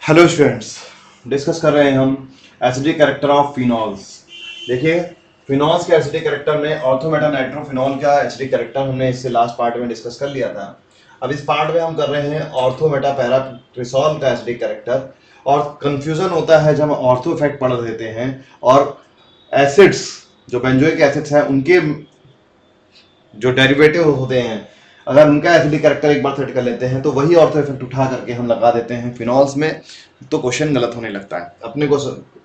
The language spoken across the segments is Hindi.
हेलो स्टूडेंट्स, डिस्कस कर रहे हैं हम एसिडिक कैरेक्टर ऑफ फिनॉल्स। देखिए, फिनॉल्स के एसिडिक कैरेक्टर में ऑर्थो मेटा नाइट्रोफिनॉल का एसिडिक कैरेक्टर हमने इससे लास्ट पार्ट में डिस्कस कर लिया था। अब इस पार्ट में हम कर रहे हैं ऑर्थो मेटा पैराट्रिसॉल का एसिडिक कैरेक्टर। और कंफ्यूजन होता है जब हम ऑर्थो इफेक्ट पढ़ देते हैं और एसिड्स जो बेंजोइक एसिड्स हैं उनके जो डेरिवेटिव होते हैं, अगर उनका एसिडिक कैरेक्टर एक बार सेट कर लेते हैं तो वही ऑर्थो इफेक्ट उठा करके हम लगा देते हैं फिनॉल्स में, तो क्वेश्चन गलत होने लगता है। अपने को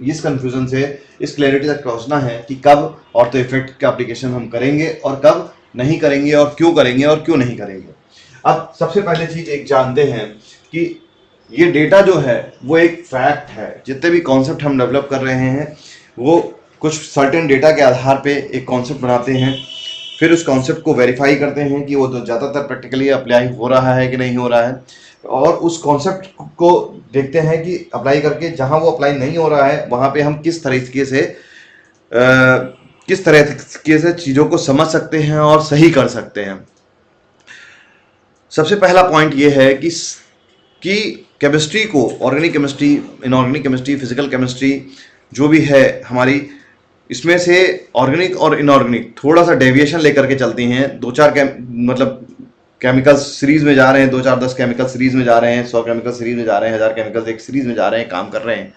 इस कंफ्यूजन से इस क्लैरिटी तक पहुंचना है कि कब ऑर्थो इफेक्ट का एप्लीकेशन हम करेंगे और कब नहीं करेंगे और क्यों नहीं करेंगे। अब सबसे पहले चीज एक जानते हैं कि ये डेटा जो है वो एक फैक्ट है। जितने भी कॉन्सेप्ट हम डेवलप कर रहे हैं वो कुछ सर्टेन डेटा के आधार पे एक कॉन्सेप्ट बनाते हैं, फिर उस कॉन्सेप्ट को वेरीफाई करते हैं कि वो तो ज़्यादातर प्रैक्टिकली अप्लाई हो रहा है कि नहीं हो रहा है, और उस कॉन्सेप्ट को देखते हैं कि अप्लाई करके जहां वो अप्लाई नहीं हो रहा है वहां पे हम किस तरीके से चीज़ों को समझ सकते हैं और सही कर सकते हैं। सबसे पहला पॉइंट ये है कि केमिस्ट्री को, organic chemistry, inorganic chemistry, physical chemistry जो भी है हमारी, इसमें से ऑर्गेनिक और इनऑर्गेनिक थोड़ा सा डेविएशन लेकर के चलती हैं। दो चार केमिकल सीरीज में जा रहे हैं, 2 4 10 केमिकल सीरीज में जा रहे हैं, 100 केमिकल सीरीज में जा रहे हैं, 1000 केमिकल एक सीरीज में जा रहे हैं, काम कर रहे हैं,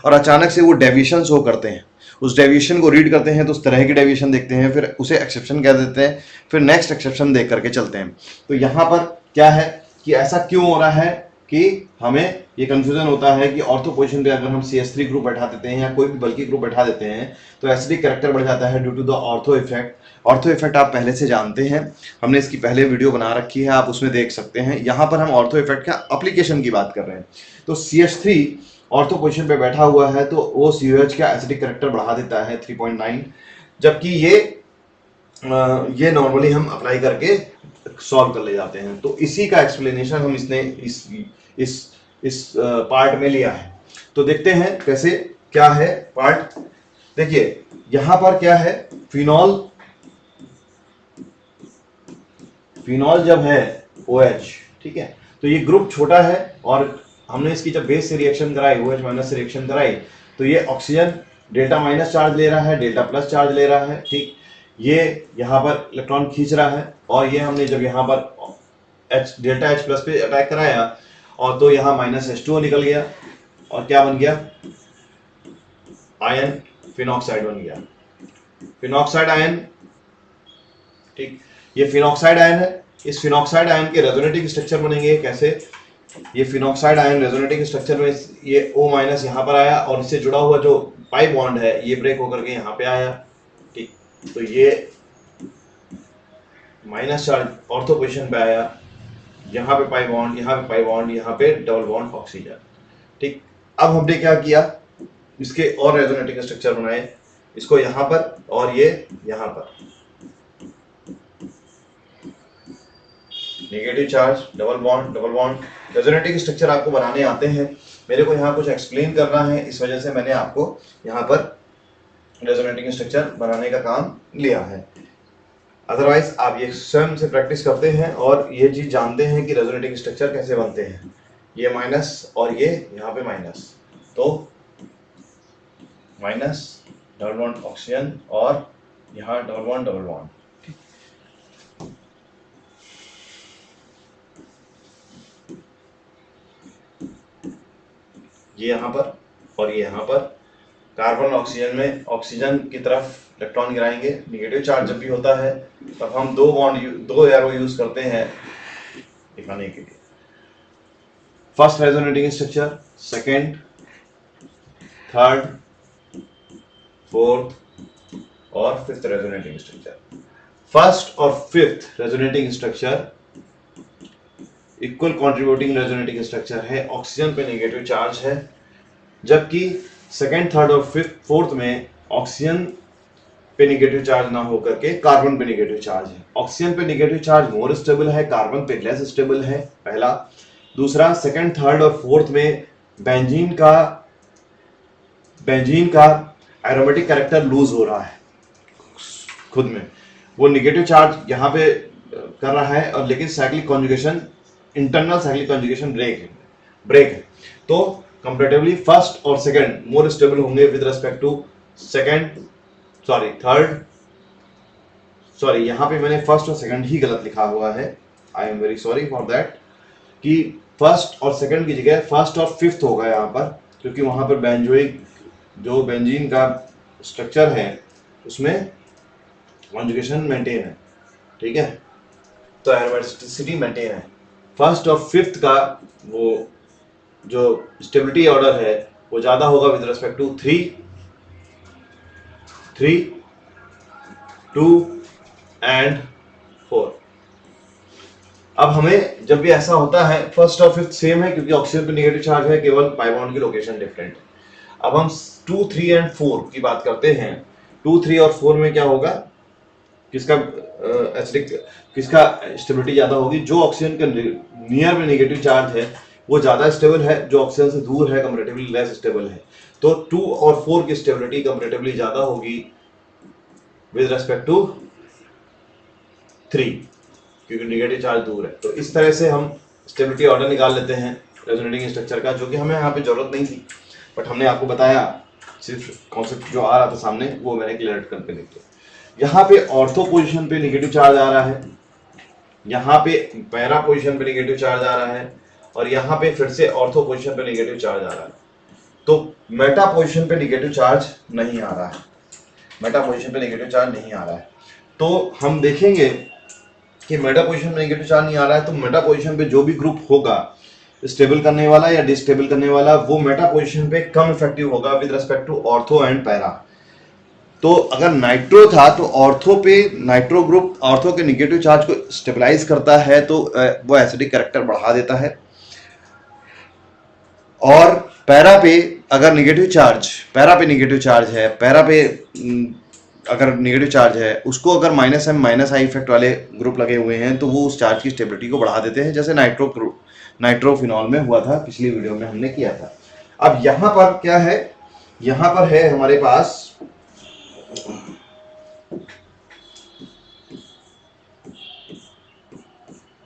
और अचानक से वो डेविएशन शो करते हैं। उस डेविएशन को रीड करते हैं तो उस तरह की डेविएशन देखते हैं, फिर उसे एक्सेप्शन कह देते हैं, फिर नेक्स्ट एक्सेप्शन देख करके चलते हैं। तो यहाँ पर क्या है कि ऐसा क्यों हो रहा है कि हमें ये कंफ्यूजन होता है कि ऑर्थो पोजीशन पे अगर हम CH3 ग्रुप बैठा देते हैं या कोई भी बल्कि ग्रुप बैठा देते हैं तो एसिडिक कैरेक्टर बढ़ जाता है due to the ortho effect. Ortho effect आप पहले से जानते हैं, हमने इसकी पहले वीडियो बना रखी है, आप उसमें देख सकते हैं। यहाँ पर हम ऑर्थो इफेक्ट का एप्लीकेशन की बात कर रहे हैं। तो CH3 ऑर्थो पोजीशन पे बैठा हुआ है तो वो COH का एसिडिक कैरेक्टर बढ़ा देता है 3.9, जबकि ये नॉर्मली हम अप्लाई करके सॉल्व कर ले जाते हैं। तो इसी का एक्सप्लेनेशन हम इस पार्ट में लिया है। तो देखते हैं कैसे क्या है पार्ट। देखिए यहां पर क्या है, फिनॉल जब है OH, ठीक है, तो ये ग्रुप छोटा है और हमने इसकी जब बेस से रिएक्शन कराई, OH माइनस से रिएक्शन कराई, तो ये ऑक्सीजन डेल्टा माइनस चार्ज ले रहा है, डेल्टा प्लस चार्ज ले रहा है, ठीक। ये यहाँ पर इलेक्ट्रॉन खींच रहा है और ये हमने जब यहाँ पर डेल्टा H प्लस पे अटैक कराया और तो यहाँ माइनस H2O निकल गया और क्या बन गया, आयन फिनॉक्साइड बन गया, फिनॉक्साइड आयन, ठीक। ये फिनॉक्साइड आयन है। इस फिनॉक्साइड आयन के रेजोनेटिंग स्ट्रक्चर बनेंगे कैसे, ये फिनॉक्साइड आयन रेजोनेटिंग स्ट्रक्चर में ये O माइनस यहाँ पर आया और इससे जुड़ा हुआ जो पाई बॉन्ड है ये ब्रेक होकर के यहाँ पे आया, ठीक। तो ये माइनस चार्ज ऑर्थो पोजीशन पे आया, यहाँ पे पाई बॉन्ड, यहाँ पे पाई बॉन्ड, यहाँ पे डबल बॉन्ड ऑक्सीजन, ठीक। अब हमने क्या किया, इसके और रेजोनेटिंग स्ट्रक्चर बनाए, इसको यहाँ पर और ये यहाँ पर, negative charge, double bond. Resonating structure आपको बनाने आते हैं, मेरे को यहाँ कुछ एक्सप्लेन करना है, इस वजह से मैंने आपको यहाँ पर रेजोनेटिंग स्ट्रक्चर बनाने का काम लिया है। अदरवाइज आप ये स्वयं से प्रैक्टिस करते हैं और ये चीज जानते हैं कि रेजोनेटिंग स्ट्रक्चर कैसे बनते हैं। ये माइनस और ये यहाँ पे माइनस, तो माइनस डबल बॉन्ड ऑक्सीजन और यहाँ डबल बॉन्ड, ये यहाँ पर और ये यहाँ पर। कार्बन ऑक्सीजन में ऑक्सीजन की तरफ इलेक्ट्रॉन गिराएंगे। निगेटिव चार्ज जब भी होता है तब हम दो एरो यूज करते हैं दिखाने के लिए। First resonating structure, second, third, fourth और फिफ्थ रेजोनेटिंग स्ट्रक्चर। फर्स्ट और fifth resonating structure equal contributing resonating structure है, ऑक्सीजन पे नेगेटिव चार्ज है, जबकि सेकेंड, थर्ड और फोर्थ में ऑक्सीजन पे नेगेटिव चार्ज ना होकर के कार्बन पे नेगेटिव चार्ज है। ऑक्सीजन पे नेगेटिव चार्ज मोर स्टेबल है, कार्बन पे लेस स्टेबल है, पहला। दूसरा, सेकेंड, थर्ड और फोर्थ में बेंजीन का एरोमेटिक कैरेक्टर लूज हो रहा है खुद में, वो नेगेटिव चार्ज यहाँ पे कर रहा है और लेकिन cyclic conjugation, internal cyclic conjugation break है। तो कंपैरेटिवली फर्स्ट और सेकंड मोर स्टेबल होंगे with respect to third, sorry यहाँ पे मैंने फर्स्ट और सेकंड ही गलत लिखा हुआ है, I am very sorry for that, कि फर्स्ट और सेकंड की जगह फर्स्ट और फिफ्थ होगा यहाँ पर, क्योंकि वहां पर बेंजोइक जो बेंजीन का स्ट्रक्चर है उसमें कॉन्जुगेशन मेंटेन है, ठीक है, तो एरोमेटिसिटी मेंटेन है। फर्स्ट और फिफ्थ का वो जो स्टेबिलिटी ऑर्डर है वो ज्यादा होगा विद रिस्पेक्ट टू 3, 2 एंड 4। अब हमें जब भी ऐसा होता है, फर्स्ट और फिफ्थ सेम है क्योंकि ऑक्सीजन पे नेगेटिव चार्ज है, केवल पाई बॉन्ड की लोकेशन डिफरेंट है। अब हम 2, 3 एंड 4 की बात करते हैं। 2, 3 और 4 में क्या होगा, किसका एसिडिक किसका स्टेबिलिटी ज्यादा होगी? जो ऑक्सीजन के नियर में नेगेटिव चार्ज है वो ज्यादा स्टेबल है, जो ऑक्सीजन से दूर है कंपैरेटिवली लेस स्टेबल है। तो 2 और 4 की स्टेबिलिटी कंपैरेटिवली ज्यादा होगी विद रिस्पेक्ट टू 3, क्योंकि नेगेटिव चार्ज दूर है। तो इस तरह से हम स्टेबिलिटी ऑर्डर निकाल लेते हैं रेजोनेटिंग स्ट्रक्चर का, जो कि हमें यहाँ पे जरूरत नहीं थी, बट हमने आपको बताया, सिर्फ कॉन्सेप्ट जो आ रहा था सामने वो मैंने क्लियर करके देखते। यहाँ पे ऑर्थो पोजीशन पे नेगेटिव चार्ज आ रहा है, यहाँ पे पैरा पोजीशन पे नेगेटिव चार्ज आ रहा है, और यहाँ पे फिर से ऑर्थो पोजीशन पे नेगेटिव चार्ज आ रहा है। तो मेटा पोजीशन पे नेगेटिव चार्ज नहीं आ रहा है, मेटा पोजीशन पे नेगेटिव चार्ज नहीं आ रहा है। तो हम देखेंगे कि मेटा पोजीशन में नेगेटिव चार्ज नहीं आ रहा है, तो मेटा पोजीशन पे जो भी ग्रुप होगा स्टेबल करने वाला या डिस्टेबल करने वाला, वो मेटा पोजीशन पे कम इफेक्टिव होगा with respect to ortho and para. तो अगर नाइट्रो था तो ऑर्थो पे नाइट्रो ग्रुप ऑर्थो के नेगेटिव चार्ज को स्टेबलाइज करता है, तो वो एसिडिक कैरेक्टर बढ़ा देता है। और पैरा पे अगर नेगेटिव चार्ज, पैरा पे नेगेटिव चार्ज है, पैरा पे अगर नेगेटिव चार्ज है, उसको अगर -m -i इफेक्ट वाले ग्रुप लगे हुए हैं तो वो उस चार्ज की स्टेबिलिटी को बढ़ा देते हैं, जैसे नाइट्रोफिनॉल में हुआ था, पिछली वीडियो में हमने किया था। अब यहाँ पर क्या है, यहाँ पर है हमारे पास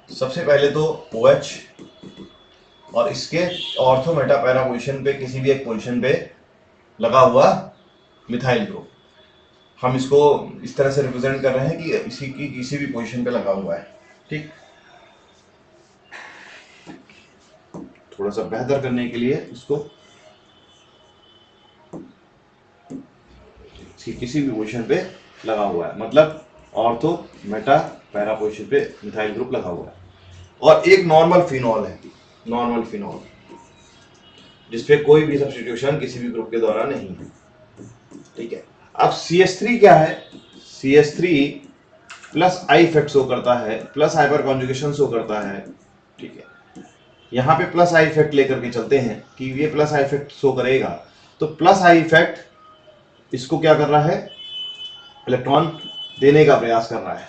सबसे पहले तो OH और इसके ऑर्थो मेटा पैरा पोजीशन पे किसी भी एक पोजीशन पे लगा हुआ मिथाइल ग्रुप। हम इसको इस तरह से रिप्रेजेंट कर रहे हैं कि इसी की किसी भी पोजीशन पे लगा हुआ है, ठीक। थोड़ा सा बेहतर करने के लिए इसको इसकी किसी भी पोजीशन पे लगा हुआ है, मतलब ऑर्थो मेटा पैरा पोजीशन पे मिथाइल ग्रुप लगा हुआ है। और एक नॉर्मल फिनॉल है, नॉर्मल फिनॉल, जिसपे कोई भी सब्स्टिट्यूशन किसी भी ग्रुप के द्वारा नहीं है, ठीक है। अब CH3 क्या है, CH3 plus I effect show करता है, प्लस हाइपर कॉन्जुगेशन शो करता है, ठीक है। यहाँ पे प्लस I इफेक्ट लेकर के चलते हैं कि ये प्लस I इफेक्ट शो करेगा, तो प्लस I इफेक्ट इसको क्या कर रहा है, इलेक्ट्रॉन देने का प्रयास कर रहा है।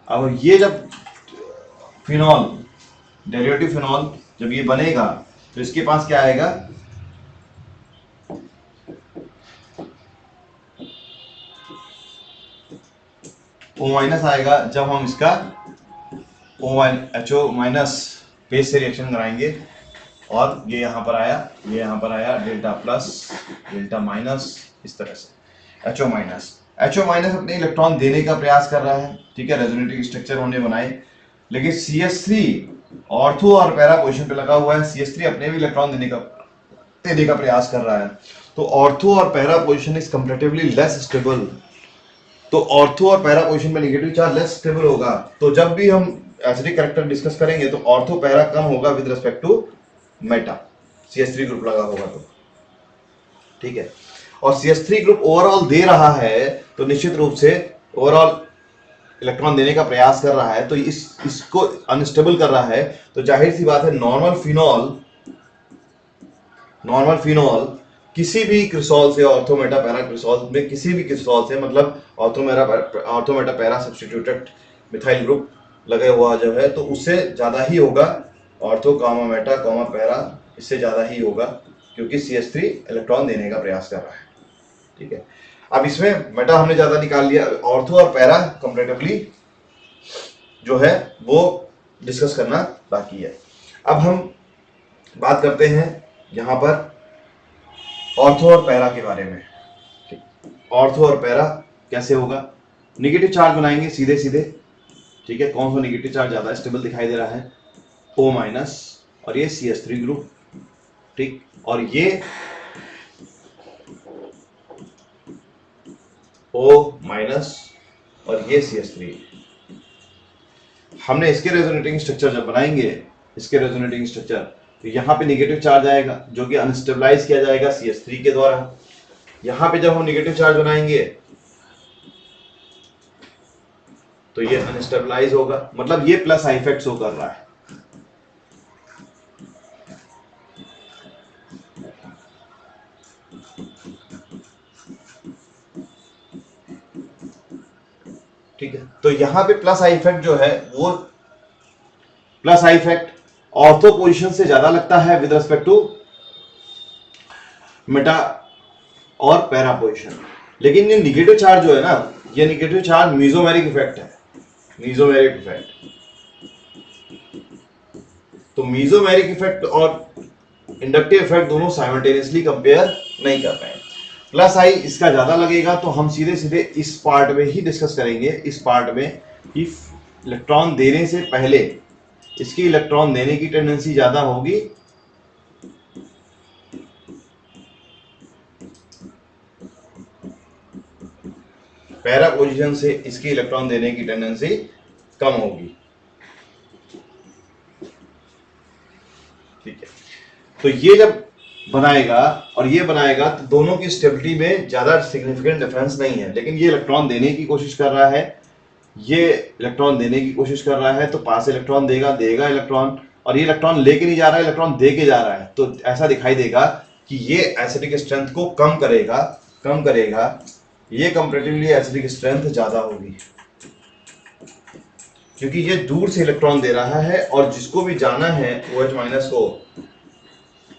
अब ये जब फिनॉल, डेरिवेटिव फिनॉल जब ये बनेगा तो इसके पास क्या आएगा, O- आएगा। जब हम इसका HO- बेस से रिएक्शन कराएंगे, और ये यहाँ पर आया, ये यहाँ पर आया, डेल्टा प्लस डेल्टा माइनस, इस तरह से HO- अपने इलेक्ट्रॉन देने का प्रयास कर रहा है, ठीक है, रेजोनेटिंग स्ट्रक्चर हमने बनाए। लेकिन CH3 ऑर्थो और पैरा पोजीशन पे लगा हुआ है, CH3 अपने भी इलेक्ट्रॉन देने का प्रयास कर रहा है। तो ऑर्थो और para position is comparatively less stable. तो ऑर्थो और पैरा पोजीशन में नेगेटिव चार्ज लेस स्टेबल होगा, तो जब भी हम एसिडिक कैरेक्टर डिस्कस करेंगे तो ऑर्थो पैरा कम होगा with respect to meta, CH3 group लगा होगा तो, ठीक है। और CH3 ग्रुप ओवरऑल दे रहा है तो निश्चित रूप से ओवरऑल इलेक्ट्रॉन देने का प्रयास कर रहा है, तो इसको अनस्टेबल कर रहा है। तो जाहिर सी बात है नॉर्मल फिनॉल किसी भी क्रिसॉल से, ऑर्थोमेटा पैरा क्रिसॉल में किसी भी क्रिसॉल से, मतलब ortho meta para substituted methyl group लगे हुआ जो है, तो उससे ज्यादा ही होगा, ऑर्थो कामा मेटा कामा पैरा इससे ज्यादा ही होगा, क्योंकि CH3 इलेक्ट्रॉन देने का प्रयास कर रहा है, ठीक है। अब इसमें मेटा हमने ज्यादा निकाल लिया, ऑर्थो और पैरा कंपैरेटिवली जो है वो डिस्कस करना बाकी है। अब हम बात करते हैं यहाँ पर ऑर्थो और पैरा के बारे में। ऑर्थो और पैरा कैसे होगा, निगेटिव चार्ज बनाएंगे सीधे सीधे, ठीक है। कौन सा निगेटिव चार्ज ज्यादा स्टेबल दिखाई दे रहा है, O माइनस, और ये CH3 ग्रुप, ठीक, और ये O माइनस और ये CH3। हमने इसके रेजोनेटिंग स्ट्रक्चर जब बनाएंगे, इसके रेजोनेटिंग स्ट्रक्चर, तो यहाँ पे निगेटिव चार्ज आएगा जो कि अनस्टेबलाइज किया जाएगा CH3 के द्वारा। यहाँ पे जब हम निगेटिव चार्ज बनाएंगे तो ये अनस्टेबलाइज होगा, मतलब ये प्लस आई इफेक्ट शो कर रहा है। ठीक है, तो यहां पे प्लस आई इफेक्ट जो है वो plus I effect ortho position से ज्यादा लगता है विद रिस्पेक्ट टू मेटा और पैरा पोजीशन। लेकिन ये निगेटिव चार्ज जो है ना, ये निगेटिव चार्ज मीजोमेरिक इफेक्ट है, मीजोमेरिक इफेक्ट। तो मीजोमेरिक इफेक्ट और इंडक्टिव इफेक्ट दोनों साइमल्टेनियसली कंपेयर नहीं कर रहे हैं। प्लस आई इसका ज्यादा लगेगा, तो हम सीधे सीधे इस पार्ट में ही डिस्कस करेंगे, इस पार्ट में कि इलेक्ट्रॉन देने से पहले इसकी इलेक्ट्रॉन देने की टेंडेंसी ज्यादा होगी पैरा पोजीशन से इसकी इलेक्ट्रॉन देने की टेंडेंसी कम होगी, ठीक है। तो ये जब बनाएगा और ये बनाएगा तो दोनों की स्टेबिलिटी में ज्यादा सिग्निफिकेंट डिफरेंस नहीं है, लेकिन ये इलेक्ट्रॉन देने की कोशिश कर रहा है, ये इलेक्ट्रॉन देने की कोशिश कर रहा है, तो पास इलेक्ट्रॉन देगा इलेक्ट्रॉन, और ये इलेक्ट्रॉन लेके नहीं जा रहा है, इलेक्ट्रॉन दे के जा रहा है। तो ऐसा दिखाई देगा कि ये एसिडिक स्ट्रेंथ को कम करेगा, ये कंपैरेटिवली एसिडिक स्ट्रेंथ ज्यादा होगी, क्योंकि ये दूर से इलेक्ट्रॉन दे रहा है और जिसको भी जाना है OH माइनस को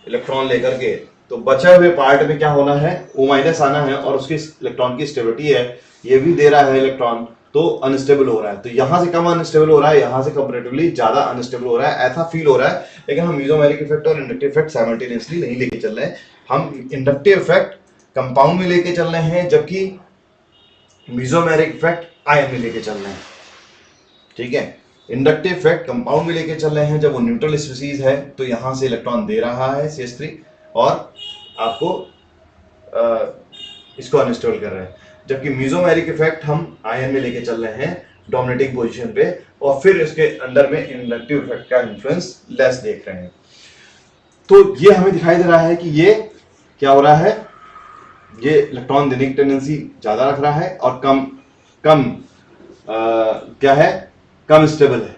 इलेक्ट्रॉन लेकर के, तो बचे हुए पार्ट में क्या होना है, O माइनस आना है, और उसकी इलेक्ट्रॉन की स्टेबिलिटी है, ये भी दे रहा है इलेक्ट्रॉन, तो अनस्टेबल हो रहा है। तो यहां से कम अनस्टेबल हो रहा है, यहां से कंपैरेटिवली ज्यादा अनस्टेबल हो रहा है, ऐसा फील हो रहा है। लेकिन हम मीजोमेरिक इफेक्ट और इंडक्टिव इफेक्ट साइमल्टेनियसली नहीं लेके चल रहे हैं, हम इंडक्टिव इफेक्ट कंपाउंड में लेके चल रहे हैं, जबकि मीजोमेरिक इफेक्ट आयन में लेके चल रहे हैं, ठीक है। इंडक्टिव इफेक्ट कंपाउंड में लेके चल रहे हैं, जब वो न्यूट्रल स्पीसीज है तो यहां से इलेक्ट्रॉन दे रहा है CH3 और आपको इसको अनस्टेबल कर रहे हैं, जबकि मीजोमेरिक इफेक्ट हम आयन में लेके चल रहे हैं डोमिनेटिंग पोजीशन पे, और फिर इसके अंदर में इंडक्टिव इफेक्ट का इन्फ्लुएंस लेस देख रहे हैं। तो ये हमें दिखाई दे रहा है कि ये क्या हो रहा है, ये इलेक्ट्रॉन देने की टेंडेंसी ज्यादा रख रहा है और क्या है, कम स्टेबल है,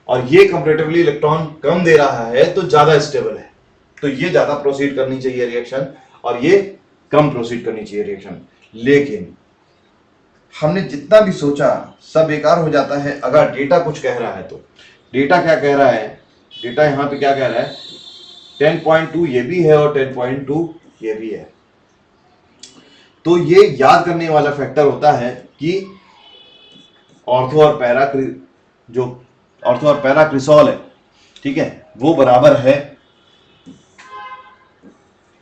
और ये कंपैरेटिवली इलेक्ट्रॉन कम दे रहा है तो ज्यादा स्टेबल है। तो ये ज्यादा प्रोसीड करनी चाहिए रिएक्शन और ये कम प्रोसीड करनी चाहिए रिएक्शन। लेकिन हमने जितना भी सोचा सब बेकार हो जाता है अगर डेटा कुछ कह रहा है तो। डेटा क्या कह रहा है, डेटा यहां पे क्या कह रहा है, 10.2 ये भी है और 10.2 ये भी है। तो ये याद करने वाला फैक्टर होता है कि ऑर्थो और पैरा क्रिसॉल है, ठीक है, वो बराबर है,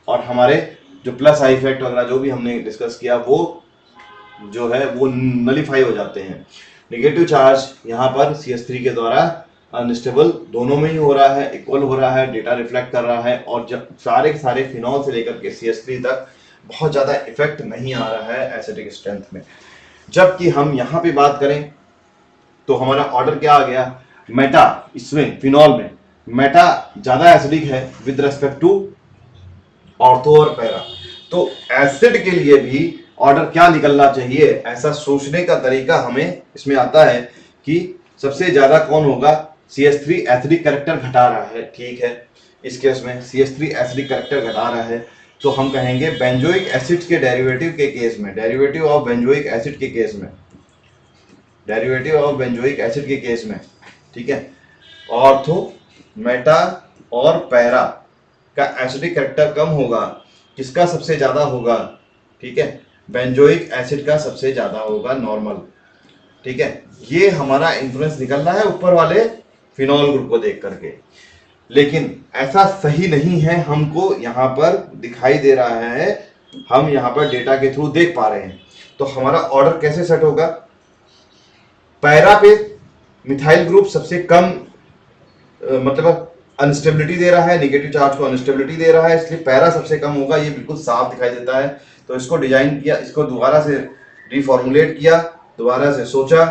और हमारे जो प्लस आई इफेक्ट वगैरह जो भी हमने डिस्कस किया वो जो है वो नलिफाई हो जाते हैं। नेगेटिव चार्ज यहाँ पर CH3 के द्वारा अनस्टेबल दोनों में ही हो रहा है, इक्वल हो रहा है, डेटा रिफ्लेक्ट कर रहा है, और जब सारे के सारे फिनॉल से लेकर के CH3 तक बहुत ज्यादा इफेक्ट नहीं आ रहा है एसिडिक स्ट्रेंथ में। जबकि हम यहाँ पे बात करें तो हमारा ऑर्डर क्या आ गया, मेटा, इसमें फिनॉल में मेटा ज्यादा एसिडिक है विद रेस्पेक्ट टू ऑर्थो और पैरा। तो एसिड के लिए भी ऑर्डर क्या निकलना चाहिए, ऐसा सोचने का तरीका हमें इसमें आता है कि सबसे ज्यादा कौन होगा, CH3 एसिडिक कैरेक्टर घटा रहा है, ठीक है। इस केस में CH3 एसिडिक कैरेक्टर घटा रहा है, तो हम कहेंगे बेंजोइक एसिड के डेरिवेटिव के केस में, डेरिवेटिव ऑफ बेंजोइक एसिड के केस में, डेरिवेटिव ऑफ बेंजोइक एसिड के केस में, ठीक है, ऑर्थो, मेटा और पैरा का एसिडिक कैरेक्टर कम होगा, किसका सबसे ज्यादा होगा, ठीक है, बेंजोइक एसिड का सबसे ज्यादा होगा नॉर्मल, ठीक है। ये हमारा इन्फ्लुएंस निकलना है ऊपर वाले फिनॉल ग्रुप को देख करके। लेकिन ऐसा सही नहीं है, हमको यहाँ पर दिखाई दे रहा है, हम यहाँ पर डेटा के थ्रू देख पा रहे हैं। तो हमारा ऑर्डर कैसे सेट होगा? पैरा पे मिथाइल ग्रुप सबसे कम मतलब अनस्टेबिलिटी दे रहा है, नेगेटिव चार्ज को अनस्टेबिलिटी दे रहा है, इसलिए पैरा सबसे कम होगा, ये बिल्कुल साफ दिखाई देता है। तो इसको डिजाइन किया, इसको दोबारा से रिफॉर्मुलेट किया, दोबारा से सोचा,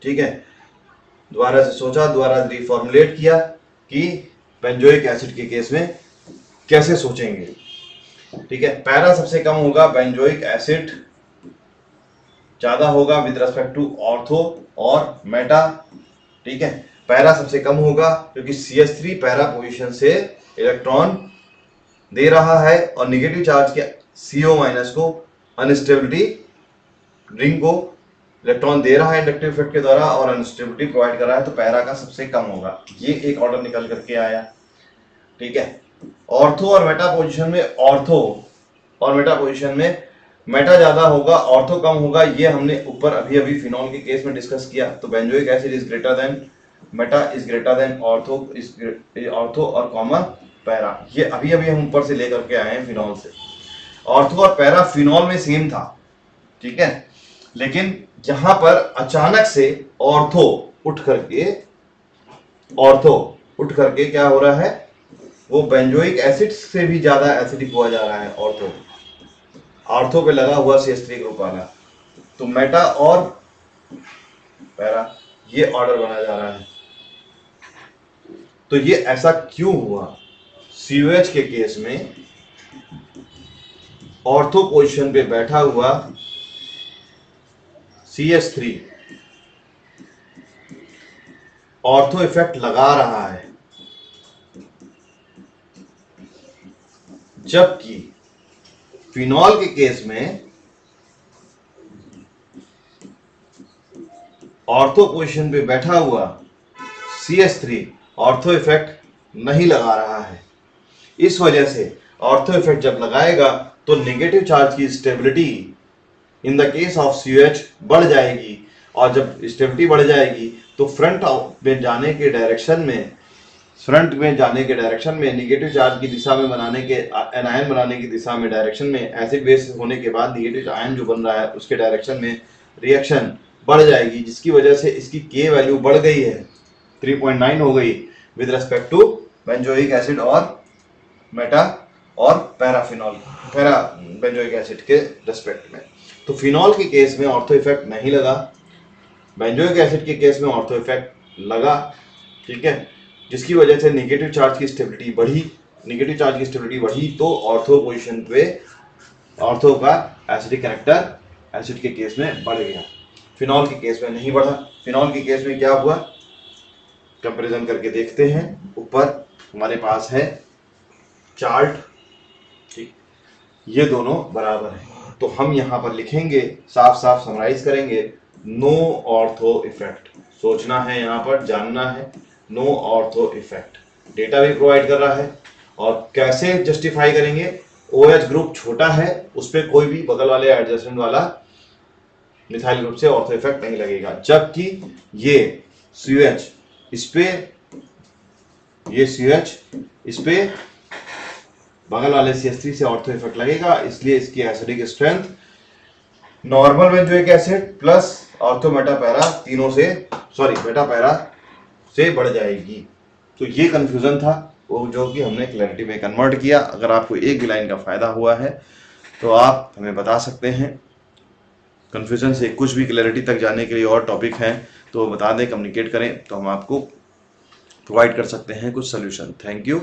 ठीक है, दोबारा से सोचा, दोबारा रिफॉर्मुलेट किया कि बेंजोइक एसिड के केस में कैसे सोचेंगे। ठीक है, पैरा सबसे कम होगा, बेंजोइक एसिड ज्यादा होगा विद रेस्पेक्ट टू ऑर्थो और मेटा। ठीक है, पैरा सबसे कम होगा क्योंकि CH3 पैरा पोजीशन से इलेक्ट्रॉन दे रहा है और नेगेटिव चार्ज के CO माइनस को अनस्टेबिलिटी रिंग को इलेक्ट्रॉन दे रहा है इंडक्टिव इफेक्ट के द्वारा और अनस्टेबिलिटी प्रोवाइड कर रहा है, तो पैरा का सबसे कम होगा। ये एक ऑर्डर निकल करके आया। ठीक है, ऑर्थो और मेटा पोजीशन में, ऑर्थो और मेटा पोजीशन में मेटा ज्यादा होगा, ऑर्थो कम होगा। ये हमने ऊपर अभी अभी फिनॉल के केस में डिस्कस किया। तो benzoic acid is greater than Meta is greater than ortho और कॉमा पैरा। ये अभी अभी हम ऊपर से लेकर के आए हैं फिनॉल से। ऑर्थो और पैरा फिनॉल में सेम था, ठीक है, लेकिन यहां पर अचानक से ऑर्थो उठ करके क्या हो रहा है, वो बेंजोइक एसिड से भी ज्यादा एसिडिक हुआ जा रहा है। ऑर्थो पे लगा हुआ CH3 ग्रुप वाला, तो मेटा और पैरा ये ऑर्डर बना जा रहा है। तो ये ऐसा क्यों हुआ? COH के केस में ऑर्थो पोजीशन पे बैठा हुआ CH3 ऑर्थो इफेक्ट लगा रहा है, जबकि फिनॉल के केस में ऑर्थो पोजीशन पे बैठा हुआ CH3 ऑर्थो इफेक्ट नहीं लगा रहा है। इस वजह से ऑर्थो इफेक्ट जब लगाएगा तो नेगेटिव चार्ज की stability in the case of COH बढ़ जाएगी, और जब स्टेबिलिटी बढ़ जाएगी तो फ्रंट में जाने के डायरेक्शन में नेगेटिव चार्ज की दिशा में बनाने के एनायन बनाने की दिशा में डायरेक्शन में एसिड बेस होने के बाद नेगेटिव आयन जो बन रहा है उसके डायरेक्शन में रिएक्शन बढ़ जाएगी, जिसकी वजह से इसकी K वैल्यू बढ़ गई है, 3.9 हो गई with respect to benzoic acid और मेटा और पैरा बेंजोइक एसिड के रेस्पेक्ट में। तो फिनॉल के केस में ऑर्थो इफेक्ट नहीं लगा, बेंजोइक एसिड के केस में ऑर्थो इफेक्ट लगा। ठीक है, जिसकी वजह से नेगेटिव चार्ज की स्टेबिलिटी बढ़ी, तो ऑर्थो पोजीशन पे ऑर्थो का एसिडिक कैरेक्टर एसिड के केस में बढ़ गया, फिनॉल के केस में नहीं बढ़ा। फिनॉल के केस में क्या हुआ, कंपैरिजन करके देखते हैं। ऊपर हमारे पास है चार्ट, ठीक, ये दोनों बराबर है, तो हम यहाँ पर लिखेंगे, साफ साफ समराइज करेंगे, नो ऑर्थो इफेक्ट। सोचना है, यहाँ पर जानना है, नो ऑर्थो इफेक्ट। डेटा भी प्रोवाइड कर रहा है, और कैसे जस्टिफाई करेंगे, OH ग्रुप छोटा है, उस पर कोई भी बगल वाले एडजस्टेंट वाला मिथाइल ग्रुप से ऑर्थो इफेक्ट नहीं लगेगा, जबकि ये COH इस पे बगल वाले CH3 से ऑर्थो इफेक्ट लगेगा, इसलिए इसकी acidic strength normal benzoic acid plus ortho Meta para से बढ़ जाएगी। तो ये कंफ्यूजन था, वो जो कि हमने क्लैरिटी में कन्वर्ट किया। अगर आपको एक भी लाइन का फायदा हुआ है तो आप हमें बता सकते हैं। कंफ्यूजन से कुछ भी क्लैरिटी तक जाने के लिए और टॉपिक हैं तो बता दें, कम्युनिकेट करें, तो हम आपको प्रोवाइड कर सकते हैं कुछ सोल्यूशन। Thank you.